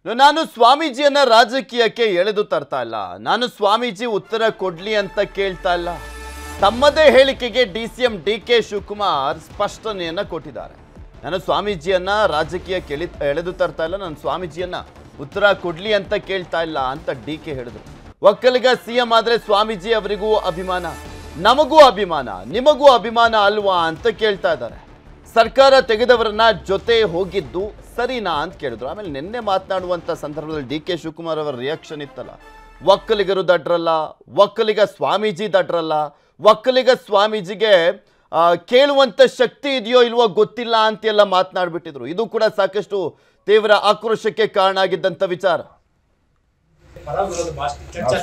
ನಾನು ಸ್ವಾಮೀಜಿಯನ್ನ ರಾಜಕೀಯಕ್ಕೆ ಎಳೆದು ತರ್ತಾ ಇಲ್ಲ. ನಾನು ಸ್ವಾಮೀಜಿ ಉತ್ತರ ಕೊಡ್ಲಿ ಅಂತ ಕೇಳ್ತಾ ಇಲ್ಲ. ತಮ್ಮದೇ ಹೇಳಿಕೆಗೆ ಡಿಸಿಎಂ ಡಿಕೆ ಶಿವಕುಮಾರ್ ಸ್ಪಷ್ಟನೆಯನ್ನ ಕೊಟ್ಟಿದ್ದಾರೆ. ನಾನು ಸ್ವಾಮೀಜಿಯನ್ನ ರಾಜಕೀಯಕ್ಕೆ ಎಳೆದು ತರ್ತಾ ಇಲ್ಲ, ನಾನು ಸ್ವಾಮೀಜಿಯನ್ನ ಉತ್ತರ ಕೊಡ್ಲಿ ಅಂತ ಕೇಳ್ತಾ ಇಲ್ಲ ಅಂತ ಡಿಕೆ ಹೇಳಿದ್ರು. ಒಕ್ಕಲಿಗ ಸಿಎಂ ಆದ್ರೆ ಸ್ವಾಮೀಜಿ ಅವರಿಗೂ ಅಭಿಮಾನ, ನಮಗೂ ಅಭಿಮಾನ, ನಿಮಗೂ ಅಭಿಮಾನ ಅಲ್ವಾ ಅಂತ ಕೇಳ್ತಾ ಇದ್ದಾರೆ. ಸರ್ಕಾರ ತೆಗೆದವರನ್ನ ಜೊತೆ ಹೋಗಿದ್ದು ಸರಿನಾ ಅಂತ ಕೇಳಿದ್ರು. ಆಮೇಲೆ ನಿನ್ನೆ ಮಾತನಾಡುವಂತ ಸಂದರ್ಭದಲ್ಲಿ ಡಿಕೆ ಶಿವಕುಮಾರ್ ಅವರ ರಿಯಾಕ್ಷನ್ ಇತ್ತಲ್ಲ, ಒಕ್ಕಲಿಗರು ದಡ್ರಲ್ಲ, ಒಕ್ಕಲಿಗ ಸ್ವಾಮೀಜಿ ದಡ್ರಲ್ಲ, ಒಕ್ಕಲಿಗ ಸ್ವಾಮೀಜಿಗೆ ಕೇಳುವಂತ ಶಕ್ತಿ ಇದೆಯೋ ಇಲ್ವೋ ಗೊತ್ತಿಲ್ಲ ಅಂತೆಲ್ಲ ಮಾತನಾಡ್ಬಿಟ್ಟಿದ್ರು. ಇದು ಕೂಡ ಸಾಕಷ್ಟು ತೀವ್ರ ಆಕ್ರೋಶಕ್ಕೆ ಕಾರಣ ಆಗಿದ್ದಂತ ವಿಚಾರ.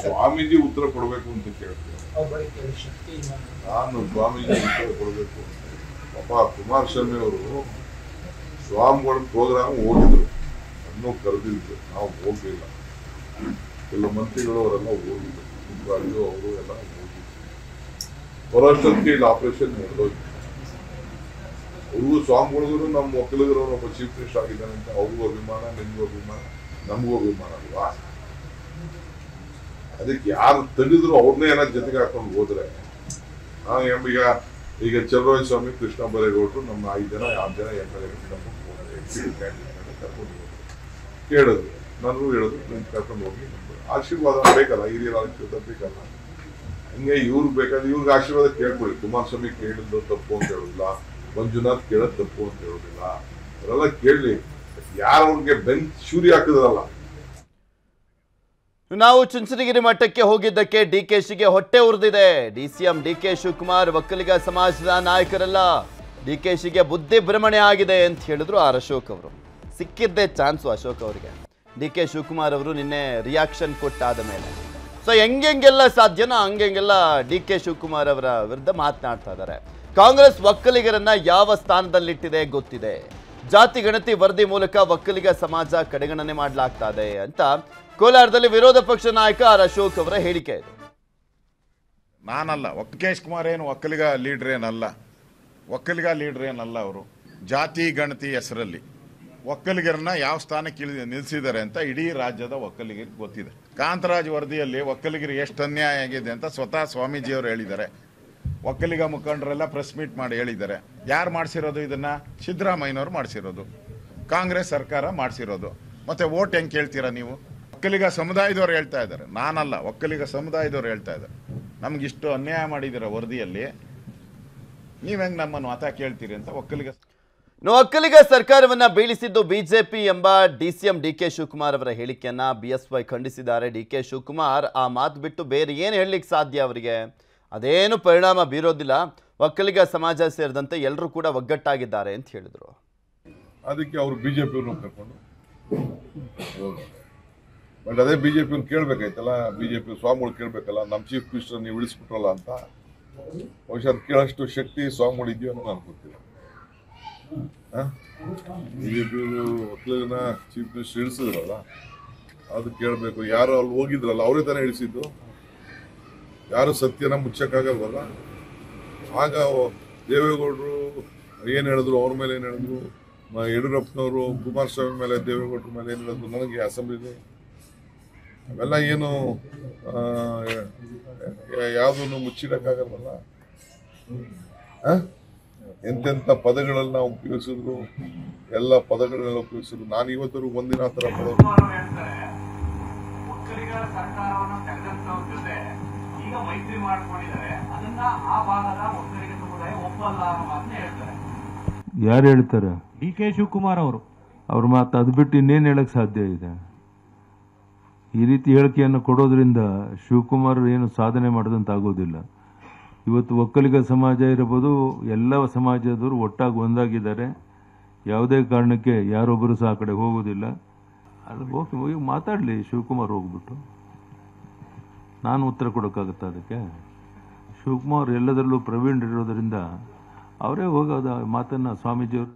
ಸ್ವಾಮೀಜಿ ಉತ್ತರ ಕೊಡಬೇಕು ಅಂತ ಕೇಳ್ತೀನಿ. ನಾನು ಸ್ವಾಮೀಜಿ ಉತ್ತರ ಕೊಡಬೇಕು. ಪಾಪ ಕುಮಾರಸ್ವಾಮಿ ಅವರು ಸ್ವಾಮಿಗಳ ಪ್ರೋಗ್ರಾಮ್ ಹೋಗಿದ್ರು, ಅನ್ನೋ ಕರೆದಿದ್ರು, ನಾವು ಹೋಗ್ಲಿಲ್ಲ. ಎಲ್ಲ ಮಂತ್ರಿಗಳು ಅವರೆಲ್ಲ ಹೋಗಿದ್ರು, ರಾಜು ಅವರು ಎಲ್ಲ ಹೋಗಿದ್ರು. ಹೊರಷ್ಟಕ್ಕೆ ಇಲ್ಲಿ ಆಪರೇಷನ್ ನಡೆದೋಯ್ತು. ಅವ್ರಿಗೂ ಸ್ವಾಮಿಗಳಿಗೂ ನಮ್ಮ ಒಕ್ಕಲಿಗರು ಒಬ್ಬ ಚೀಫ್ ಮಿನಿಸ್ಟರ್ ಆಗಿದ್ದಾನೆ ಅಂತ ಅವ್ರಿಗೂ ಅಭಿಮಾನ, ನಿಮ್ಗೂ ಅಭಿಮಾನ, ನಮಗೂ ಅಭಿಮಾನ ಅಲ್ವಾ? ಅದಕ್ಕೆ ಯಾರು ತೆಗೆದ್ರು ಅವ್ರನ್ನೇ ಏನಾದ್ರು ಜೊತೆಗೆ ಹಾಕೊಂಡು ಹೋದ್ರೆ ಈಗ ಚಲುವರಾಯ ಸ್ವಾಮಿ, ಕೃಷ್ಣ ಬೈರೇಗೌಡರು, ನಮ್ಮ 5 ಜನ 6 ಜನ ಕರ್ಕೊಂಡು ಕೇಳಿದ್ರು, ನನಗೂ ಹೇಳಿದ್ರು, ನಿಮ್ಗೆ ಕರ್ಕೊಂಡು ಹೋಗಿ ಆಶೀರ್ವಾದ ಬೇಕಲ್ಲ, ಹಿರಿಯರ ಆಶೀರ್ವಾದ ಬೇಕಲ್ಲ. ಹಂಗೆ ಇವ್ರಿಗೆ ಬೇಕಾದ್ರೆ ಇವ್ರಿಗೆ ಆಶೀರ್ವಾದ ಕೇಳ್ಕೊಳ್ಳಿ. ಕುಮಾರಸ್ವಾಮಿ ಕೇಳಿದ್ದು ತಪ್ಪು ಅಂತ ಹೇಳೋದಿಲ್ಲ, ಮಂಜುನಾಥ್ ಕೇಳೋದು ತಪ್ಪು ಅಂತ ಹೇಳೋದಿಲ್ಲ, ಅವರೆಲ್ಲ ಕೇಳಲಿ. ಯಾರು ಅವ್ರಿಗೆ ಬೆನ್ ಶೂರಿ ಹಾಕಿದ್ರಲ್ಲ. ನಾವು ಚುಂಚನಗಿರಿ ಮಠಕ್ಕೆ ಹೋಗಿದ್ದಕ್ಕೆ ಡಿಕೆಶಿಗೆ ಹೊಟ್ಟೆ ಉರಿದಿದೆ. ಡಿಸಿಎಂ ಡಿಕೆ ಶಿವಕುಮಾರ್ ಒಕ್ಕಲಿಗ ಸಮಾಜದ ನಾಯಕರಲ್ಲ, ಡಿಕೆಶಿಗೆ ಬುದ್ಧಿ ಭ್ರಮಣೆ ಆಗಿದೆ ಅಂತ ಹೇಳಿದ್ರು ಅಶೋಕ್ ಅವರು. ಸಿಕ್ಕಿದ್ದೇ ಚಾನ್ಸು ಅಶೋಕ್ ಅವರಿಗೆ. ಡಿಕೆ ಶಿವಕುಮಾರ್ ಅವರು ನಿನ್ನೆ ರಿಯಾಕ್ಷನ್ ಕೊಟ್ಟಾದ ಮೇಲೆ ಸೊ ಹೆಂಗೆಲ್ಲ ಸಾಧ್ಯನೋ ಹಂಗೆಲ್ಲ ಡಿಕೆ ಶಿವಕುಮಾರ್ ಅವರ ವಿರುದ್ಧ ಮಾತನಾಡ್ತಾ ಇದ್ದಾರೆ. ಕಾಂಗ್ರೆಸ್ ಒಕ್ಕಲಿಗರನ್ನ ಯಾವ ಸ್ಥಾನದಲ್ಲಿಟ್ಟಿದೆ ಗೊತ್ತಿದೆ. ಜಾತಿ ಗಣತಿ ವರದಿ ಮೂಲಕ ಒಕ್ಕಲಿಗ ಸಮಾಜ ಕಡೆಗಣನೆ ಮಾಡಲಾಗ್ತಾ ಇದೆ ಅಂತ ಕೋಲಾರದಲ್ಲಿ ವಿರೋಧ ಪಕ್ಷ ನಾಯಕ ಅಶೋಕ್ ಅವರ ಹೇಳಿಕೆ ಇದೆ. ನಾನಲ್ಲ, ಡಿಕೆ ಕುಮಾರ್ ಏನು ಒಕ್ಕಲಿಗ ಲೀಡರ್ ಏನಲ್ಲ, ಒಕ್ಕಲಿಗ ಲೀಡರ್ ಏನಲ್ಲ. ಅವರು ಜಾತಿ ಗಣತಿ ಹೆಸರಲ್ಲಿ ಒಕ್ಕಲಿಗರನ್ನ ಯಾವ ಸ್ಥಾನಕ್ಕೆ ನಿಲ್ಲಿಸಿದ್ದಾರೆ ಅಂತ ಇಡೀ ರಾಜ್ಯದ ಒಕ್ಕಲಿಗರಿಗೆ ಗೊತ್ತಿದೆ. ಕಾಂತರಾಜ್ ವರದಿಯಲ್ಲಿ ಒಕ್ಕಲಿಗರಿಗೆ ಎಷ್ಟು ಅನ್ಯಾಯ ಆಗಿದೆ ಅಂತ ಸ್ವತಃ ಸ್ವಾಮೀಜಿಯವರು ಹೇಳಿದ್ದಾರೆ. ಒಕ್ಕಲಿಗ ಮುಖಂಡರೆಲ್ಲ ಪ್ರೆಸ್ ಮೀಟ್ ಮಾಡಿ ಹೇಳಿದ್ದಾರೆ. ಯಾರು ಮಾಡಿಸಿರೋದು ಇದನ್ನ? ಸಿದ್ದರಾಮಯ್ಯನವರು ಮಾಡಿಸಿರೋದು, ಕಾಂಗ್ರೆಸ್ ಸರ್ಕಾರ ಮಾಡಿಸಿರೋದು. ಮತ್ತೆ ವೋಟ್ ಹೆಂಗೆ ಕೇಳ್ತೀರಾ ನೀವು? ಒಕ್ಕಲಿಗ ಸಮುದಾಯದವ್ರು ಹೇಳ್ತಾ ಇದ್ದಾರೆ, ನಾನಲ್ಲ, ಒಕ್ಕಲಿಗ ಸಮುದಾಯದವ್ರು ಹೇಳ್ತಾ ಇದ್ದಾರೆ. ನಮ್ಗೆ ಇಷ್ಟು ಅನ್ಯಾಯ ಮಾಡಿದಿರ ವರದಿಯಲ್ಲಿ, ನೀವ್ ಹೆಂಗ್ ನಮ್ಮನ್ನು ಮತ ಕೇಳ್ತೀರಿ ಅಂತ ಒಕ್ಕಲಿಗ ಸರ್ಕಾರವನ್ನ ಬೀಳಿಸಿದ್ದು ಬಿಜೆಪಿ ಎಂಬ ಡಿಸಿಎಂ ಡಿಕೆ ಶಿವಕುಮಾರ್ ಅವರ ಹೇಳಿಕೆಯನ್ನ ಬಿಎಸ್ವೈ ಖಂಡಿಸಿದ್ದಾರೆ. ಡಿಕೆ ಶಿವಕುಮಾರ್ ಆ ಮಾತು ಬಿಟ್ಟು ಬೇರೆ ಏನು ಹೇಳಲಿಕ್ಕೆ ಸಾಧ್ಯ? ಅವರಿಗೆ ಅದೇನು ಪರಿಣಾಮ ಬೀರೋದಿಲ್ಲ. ಒಕ್ಕಲಿಗ ಸಮಾಜ ಸೇರಿದಂತೆ ಎಲ್ಲರೂ ಕೂಡ ಒಗ್ಗಟ್ಟಾಗಿದ್ದಾರೆ ಅಂತ ಹೇಳಿದ್ರು. ಅದಕ್ಕೆ ಅವರು ಬಿಜೆಪಿ ಕರ್ಕೊಂಡು ಬಟ್ ಅದೇ ಬಿಜೆಪಿ ಕೇಳ್ಬೇಕಾಯ್ತಲ್ಲ, ಬಿಜೆಪಿ ಸ್ವಾಮಿಗಳು ಕೇಳ್ಬೇಕಲ್ಲ, ನಮ್ಮ ಚೀಫ್ ಮಿನಿಸ್ಟರ್ ನೀವು ಇಳಿಸ್ಬಿಟ್ರಲ್ಲ ಅಂತ. ಬಹುಶಃ ಅದು ಕೇಳೋಷ್ಟು ಶಕ್ತಿ ಸ್ವಾಮಿಗಳು ಇದೆಯೋ ಅನ್ನೋ ನಾನು ಗೊತ್ತಿಲ್ಲ. ಬಿಜೆಪಿ ಒಕ್ಕಲಿಗನ ಚೀಫ್ ಮಿನಿಸ್ಟರ್ ಇಳಿಸಿದ್ರಲ್ಲ, ಅದು ಕೇಳಬೇಕು. ಯಾರು ಅಲ್ಲಿ ಹೋಗಿದ್ರಲ್ಲ ಅವರೇ ತಾನೇ ಇಳಿಸಿದ್ದು. ಯಾರು ಸತ್ಯನ ಮುಚ್ಚಕ್ಕಾಗಲ್ವಲ್ಲ. ಆಗ ದೇವೇಗೌಡರು ಏನು ಹೇಳಿದ್ರು, ಅವ್ರ ಮೇಲೆ ಏನು ಹೇಳಿದ್ರು, ಯಡಿಯೂರಪ್ಪನವರು ಕುಮಾರಸ್ವಾಮಿ ಮೇಲೆ, ದೇವೇಗೌಡರ ಮೇಲೆ ಏನು ಹೇಳಿದ್ರು, ನನಗೆ ಅಸೆಂಬ್ಲಿಲಿ ಅವೆಲ್ಲ ಏನು ಯಾವುದನ್ನು ಮುಚ್ಚಿಡಕ್ಕಾಗಲ್ವಲ್ಲ. ಎಂತೆಂಥ ಪದಗಳಲ್ಲಿ ನಾವು ಉಪಯೋಗಿಸಿದ್ರು, ಎಲ್ಲ ಪದಗಳನ್ನೆಲ್ಲ ಉಪಯೋಗಿಸಿದ್ರು. ನಾನು ಇವತ್ತರೂ ಒಂದಿನ ಆ ಥರ ಪದ ಯಾರು ಹೇಳ್ತಾರೆ? ಡಿಕೆ ಶಿವಕುಮಾರ್ ಅವರು. ಅವ್ರ ಮಾತು ಅದು ಬಿಟ್ಟು ಇನ್ನೇನು ಹೇಳಕ್ ಸಾಧ್ಯ ಇದೆ? ಈ ರೀತಿ ಹೇಳಿಕೆಯನ್ನು ಕೊಡೋದ್ರಿಂದ ಶಿವಕುಮಾರ್ ಏನು ಸಾಧನೆ ಮಾಡಿದಂತ ಆಗೋದಿಲ್ಲ. ಇವತ್ತು ಒಕ್ಕಲಿಗ ಸಮಾಜ ಇರಬಹುದು, ಎಲ್ಲ ಸಮಾಜದವರು ಒಟ್ಟಾಗಿ ಒಂದಾಗಿದ್ದಾರೆ. ಯಾವುದೇ ಕಾರಣಕ್ಕೆ ಯಾರೊಬ್ಬರು ಸಹ ಆ ಕಡೆ ಹೋಗೋದಿಲ್ಲ. ಅದು ಹೋಗಿ ಮಾತಾಡಲಿ ಶಿವಕುಮಾರ್ ಹೋಗ್ಬಿಟ್ಟು. ನಾನು ಉತ್ತರ ಕೊಡೋಕ್ಕಾಗತ್ತಾ ಅದಕ್ಕೆ? ಶಿವಕುಮಾರ್ ಎಲ್ಲದರಲ್ಲೂ ಪ್ರವೀಣ್ ಇರೋದ್ರಿಂದ ಅವರೇ ಹೋಗೋದ ಮಾತನ್ನ ಸ್ವಾಮೀಜಿಯವರು.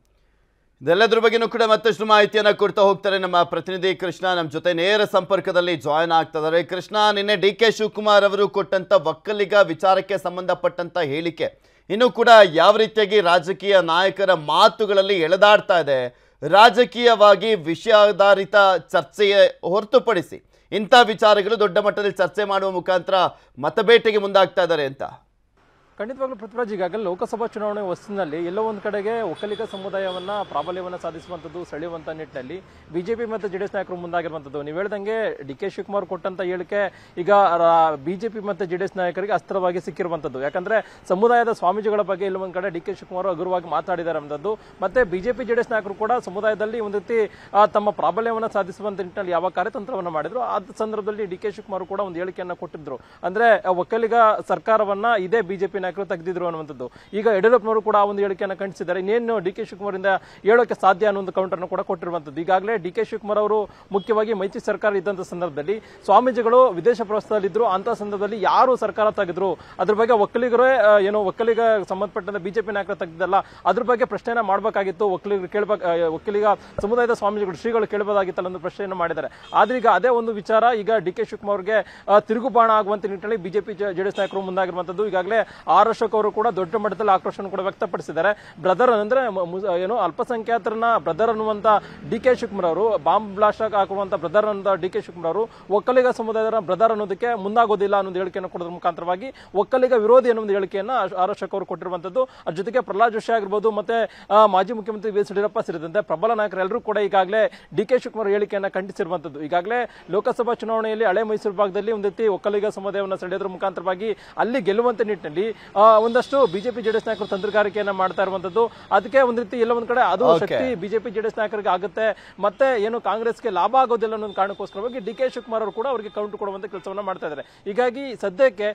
ಇದೆಲ್ಲದ್ರ ಬಗ್ಗೆನೂ ಕೂಡ ಮತ್ತಷ್ಟು ಮಾಹಿತಿಯನ್ನ ಕೊಡ್ತಾ ಹೋಗ್ತಾರೆ ನಮ್ಮ ಪ್ರತಿನಿಧಿ ಕೃಷ್ಣ. ನಮ್ಮ ಜೊತೆ ನೇರ ಸಂಪರ್ಕದಲ್ಲಿ ಜಾಯ್ನ್ ಆಗ್ತಾ ಇದ್ದಾರೆ. ಕೃಷ್ಣ, ನಿನ್ನೆ ಡಿಕೆ ಶಿವಕುಮಾರ್ ಅವರು ಕೊಟ್ಟಂತ ಒಕ್ಕಲಿಗ ವಿಚಾರಕ್ಕೆ ಸಂಬಂಧಪಟ್ಟಂತ ಹೇಳಿಕೆ ಇನ್ನೂ ಕೂಡ ಯಾವ ರೀತಿಯಾಗಿ ರಾಜಕೀಯ ನಾಯಕರ ಮಾತುಗಳಲ್ಲಿ ಎಳೆದಾಡ್ತಾ ಇದೆ, ರಾಜಕೀಯವಾಗಿ ವಿಷಯಾಧಾರಿತ ಚರ್ಚೆಯ ಹೊರತುಪಡಿಸಿ ಇಂಥ ವಿಚಾರಗಳು ದೊಡ್ಡ ಮಟ್ಟದಲ್ಲಿ ಚರ್ಚೆ ಮಾಡುವ ಮುಖಾಂತರ ಮತಬೇಟೆಗೆ ಮುಂದಾಗ್ತಾ ಇದ್ದಾರೆ ಅಂತ. ಖಂಡಿತವಾಗ್ಲೂ ಪೃಥ್ವಿರಾಜ್, ಈಗಾಗಲೇ ಲೋಕಸಭಾ ಚುನಾವಣೆ ಹೊಸ್ತಿನಲ್ಲಿ ಎಲ್ಲೋ ಒಂದು ಕಡೆಗೆ ಒಕ್ಕಲಿಗ ಸಮುದಾಯವನ್ನ ಪ್ರಾಬಲ್ಯವನ್ನು ಸಾಧಿಸುವಂಥದ್ದು ಸೆಳೆಯುವಂಥ ನಿಟ್ಟಿನಲ್ಲಿ ಬಿಜೆಪಿ ಮತ್ತು ಜೆಡಿಎಸ್ ನಾಯಕರು ಮುಂದಾಗಿರುವಂಥದ್ದು. ನೀವು ಹೇಳ್ದಂಗೆ ಡಿ.ಕೆ. ಶಿವಕುಮಾರ್ ಕೊಟ್ಟಂತ ಹೇಳಿಕೆ ಈಗ ಬಿಜೆಪಿ ಮತ್ತು ಜೆಡಿಎಸ್ ನಾಯಕರಿಗೆ ಅಸ್ತ್ರವಾಗಿ ಸಿಕ್ಕಿರುವಂಥದ್ದು. ಯಾಕಂದ್ರೆ ಸಮುದಾಯದ ಸ್ವಾಮೀಜಿಗಳ ಬಗ್ಗೆ ಎಲ್ಲೋ ಒಂದು ಕಡೆ ಡಿ.ಕೆ. ಶಿವಕುಮಾರ್ ಹಗುರವಾಗಿ ಮಾತಾಡಿದ್ದಾರೆ ಅನ್ನೋದು. ಮತ್ತೆ ಬಿಜೆಪಿ ಜೆಡಿಎಸ್ ನಾಯಕರು ಕೂಡ ಸಮುದಾಯದಲ್ಲಿ ಒಂದು ರೀತಿ ತಮ್ಮ ಪ್ರಾಬಲ್ಯವನ್ನು ಸಾಧಿಸುವಂತ ನಿಟ್ಟಿನಲ್ಲಿ ಯಾವ ಕಾರ್ಯತಂತ್ರವನ್ನು ಮಾಡಿದ್ರು ಆ ಸಂದರ್ಭದಲ್ಲಿ ಡಿ.ಕೆ. ಶಿವಕುಮಾರ್ ಕೂಡ ಒಂದು ಹೇಳಿಕೆಯನ್ನ ಕೊಟ್ಟಿದ್ರು. ಅಂದ್ರೆ ಒಕ್ಕಲಿಗ ಸರ್ಕಾರವನ್ನ ಇದೇ ಬಿಜೆಪಿ ನಾಯಕರು ತೆಗೆದಿದ್ರು ಅನ್ನುವಂಥದ್ದು. ಈಗ ಯಡಿಯೂರಪ್ಪನವರು ಕೂಡ ಒಂದು ಹೇಳಿಕೆಯನ್ನು ಖಂಡಿಸಿದ್ದಾರೆ. ಇನ್ನೇನು ಡಿ.ಕೆ. ಶಿವಕುಮಾರ್ ಇಂದ ಹೇಳೋಕೆ ಸಾಧ್ಯ ಅನ್ನೋ ಒಂದು ಕೌಂಟರ್ ಕೂಡ ಕೊಟ್ಟಿರುವಂತದ್ದು. ಈಗಾಗಲೇ ಡಿ.ಕೆ. ಶಿವಕುಮಾರ್ ಅವರು ಮುಖ್ಯವಾಗಿ ಮೈತ್ರಿ ಸರ್ಕಾರ ಇದ್ದಂತ ಸಂದರ್ಭದಲ್ಲಿ ಸ್ವಾಮೀಜಿಗಳು ವಿದೇಶ ಪ್ರವಾಸದಲ್ಲಿದ್ರು. ಅಂತ ಸಂದರ್ಭದಲ್ಲಿ ಯಾರು ಸರ್ಕಾರ ತೆಗೆದ್ರು ಅದ್ರ ಬಗ್ಗೆ ಒಕ್ಕಲಿಗರೇ ಒಕ್ಕಲಿಗ ಸಂಬಂಧಪಟ್ಟಂತ ಬಿಜೆಪಿ ನಾಯಕರು ತೆಗೆದಲ್ಲ ಅದ್ರ ಬಗ್ಗೆ ಪ್ರಶ್ನೆಯನ್ನ ಮಾಡಬೇಕಾಗಿತ್ತು. ಒಕ್ಕಲಿಗ ಸಮುದಾಯದ ಸ್ವಾಮೀಜಿಗಳು ಶ್ರೀಗಳು ಕೇಳಬಹುದಾಗಿತ್ತಲ್ಲ ಒಂದು ಪ್ರಶ್ನೆಯನ್ನು ಮಾಡಿದ್ದಾರೆ. ಆದ್ರೆ ಈಗ ಅದೇ ಒಂದು ವಿಚಾರ ಈಗ ಡಿ.ಕೆ. ಶಿವಕುಮಾರ್ಗೆ ತಿರುಗುಬಾಣ ಆಗುವಂತ ನಿಟ್ಟಿನಲ್ಲಿ ಬಿಜೆಪಿ ಜೆಡಿಎಸ್ ನಾಯಕರು ಮುಂದಾಗಿರುವಂತದ್ದು. ಈಗಾಗಲೇ ಆರ್ ಅಶೋಕ್ ಅವರು ಕೂಡ ದೊಡ್ಡ ಮಟ್ಟದಲ್ಲಿ ಆಕ್ರೋಶವನ್ನು ಕೂಡ ವ್ಯಕ್ತಪಡಿಸಿದ್ದಾರೆ. ಬ್ರದರ್ ಅಂದ್ರೆ ಅಲ್ಪಸಂಖ್ಯಾತರನ್ನ ಬ್ರದರ್ ಅನ್ನುವಂತ ಡಿ.ಕೆ. ಶಿವಕುಮಾರ್ ಅವರು ಬಾಂಬ್ ಬ್ಲಾಸ್ಟ್ ಹಾಕುವಂತ ಬ್ರದರ್ ಅಂತ ಡಿ.ಕೆ. ಶಿವಕುಮಾರ್ ಅವರು ಒಕ್ಕಲಿಗ ಸಮುದಾಯದ ಬ್ರದರ್ ಅನ್ನೋದಕ್ಕೆ ಮುಂದಾಗೋದಿಲ್ಲ ಅನ್ನೋ ಹೇಳಿಕೆಯನ್ನು ಕೊಡೋದ್ರ ಮುಖಾಂತರವಾಗಿ ಒಕ್ಕಲಿಗ ವಿರೋಧಿ ಅನ್ನೋ ಒಂದು ಹೇಳಿಕೆಯನ್ನ ಆರ್ ಅಶೋಕ್ ಅವರು ಕೊಟ್ಟಿರುವಂತದ್ದು. ಅದ್ರ ಜೊತೆಗೆ ಪ್ರಹ್ಲಾದ್ ಜೋಶಿ ಆಗಿರ್ಬೋದು ಮತ್ತೆ ಮಾಜಿ ಮುಖ್ಯಮಂತ್ರಿ ಬಿ ಎಸ್ ಯಡಿಯೂರಪ್ಪ ಸೇರಿದಂತೆ ಪ್ರಬಲ ನಾಯಕರೆಲ್ಲರೂ ಕೂಡ ಈಗಾಗಲೇ ಡಿ.ಕೆ. ಶಿವಕುಮಾರ್ ಹೇಳಿಕೆಯನ್ನ ಖಂಡಿಸಿರುವಂತದ್ದು. ಈಗಾಗಲೇ ಲೋಕಸಭಾ ಚುನಾವಣೆಯಲ್ಲಿ ಹಳೆ ಮೈಸೂರು ಭಾಗದಲ್ಲಿ ಒಂದು ರೀತಿ ಒಕ್ಕಲಿಗ ಸಮುದಾಯವನ್ನು ಸೆಳೆಯೋದ್ರ ಮುಖಾಂತರವಾಗಿ ಅಲ್ಲಿ ಗೆಲ್ಲುವಂತ ನಿಟ್ಟಿನಲ್ಲಿ ಒಂದಷ್ಟು ಬಿಜೆಪಿ ಜೆಡಿಎಸ್ ನಾಯಕರು ತಂತ್ರಗಾರಿಕೆಯನ್ನ ಮಾಡ್ತಾ ಇರುವಂತದ್ದು. ಅದಕ್ಕೆ ಒಂದ್ ರೀತಿ ಎಲ್ಲ ಒಂದ್ ಕಡೆ ಅದು ಶಕ್ತಿ ಬಿಜೆಪಿ ಜೆಡಿಎಸ್ ನಾಯಕರಿಗೆ ಆಗುತ್ತೆ. ಮತ್ತೆ ಕಾಂಗ್ರೆಸ್ಗೆ ಲಾಭ ಆಗೋದಿಲ್ಲ ಅನ್ನೋ ಕಾರಣಕ್ಕೋಸ್ಕರವಾಗಿ ಡಿ.ಕೆ. ಶಿವಕುಮಾರ್ ಅವರು ಕೂಡ ಅವರಿಗೆ ಕೌಂಟರ್ ಕೊಡುವಂತ ಕೆಲಸವನ್ನ ಮಾಡ್ತಾ ಇದ್ದಾರೆ. ಹೀಗಾಗಿ ಸದ್ಯಕ್ಕೆ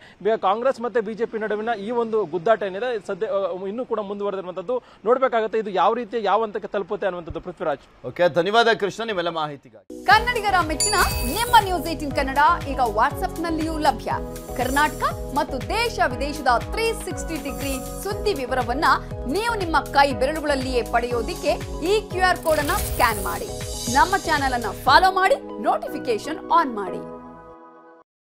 ಕಾಂಗ್ರೆಸ್ ಮತ್ತೆ ಬಿಜೆಪಿ ನಡುವಿನ ಈ ಒಂದು ಗುದ್ದಾಟ ಏನಿದೆ ಸದ್ಯ ಇನ್ನೂ ಕೂಡ ಮುಂದುವರೆದಿರುವಂತದ್ದು. ನೋಡ್ಬೇಕಾಗುತ್ತೆ ಇದು ಯಾವ ರೀತಿ ಯಾವ ಹಂತಕ್ಕೆ ತಲುಪುತ್ತೆ ಅನ್ನುವಂಥದ್ದು. ಪೃಥ್ವಿರಾಜ್, ಓಕೆ, ಧನ್ಯವಾದ ಕೃಷ್ಣ ನಿಮ್ಮೆಲ್ಲ ಮಾಹಿತಿಗಾಗಿ. ಕನ್ನಡಿಗರ ಮೆಚ್ಚಿನ ನಿಮ್ಮ ನ್ಯೂಸ್ 18 ಕನ್ನಡ ಈಗ ವಾಟ್ಸ್ಆಪ್ನಲ್ಲಿಯೂ ಲಭ್ಯ. ಕರ್ನಾಟಕ ಮತ್ತು ದೇಶ ವಿದೇಶದ 360 ಡಿಗ್ರಿ ಸುದ್ದಿ ವಿವರವನ್ನ ನೀವು ನಿಮ್ಮ ಕೈ ಬೆರಳುಗಳಲ್ಲಿಯೇ ಪಡೆಯೋದಿಕ್ಕೆ ಈ QR ಕೋಡ್ ಅನ್ನ ಸ್ಕ್ಯಾನ್ ಮಾಡಿ. ನಮ್ಮ ಚಾನೆಲ್ ಅನ್ನ ಫಾಲೋ ಮಾಡಿ, ನೋಟಿಫಿಕೇಶನ್ ಆನ್ ಮಾಡಿ.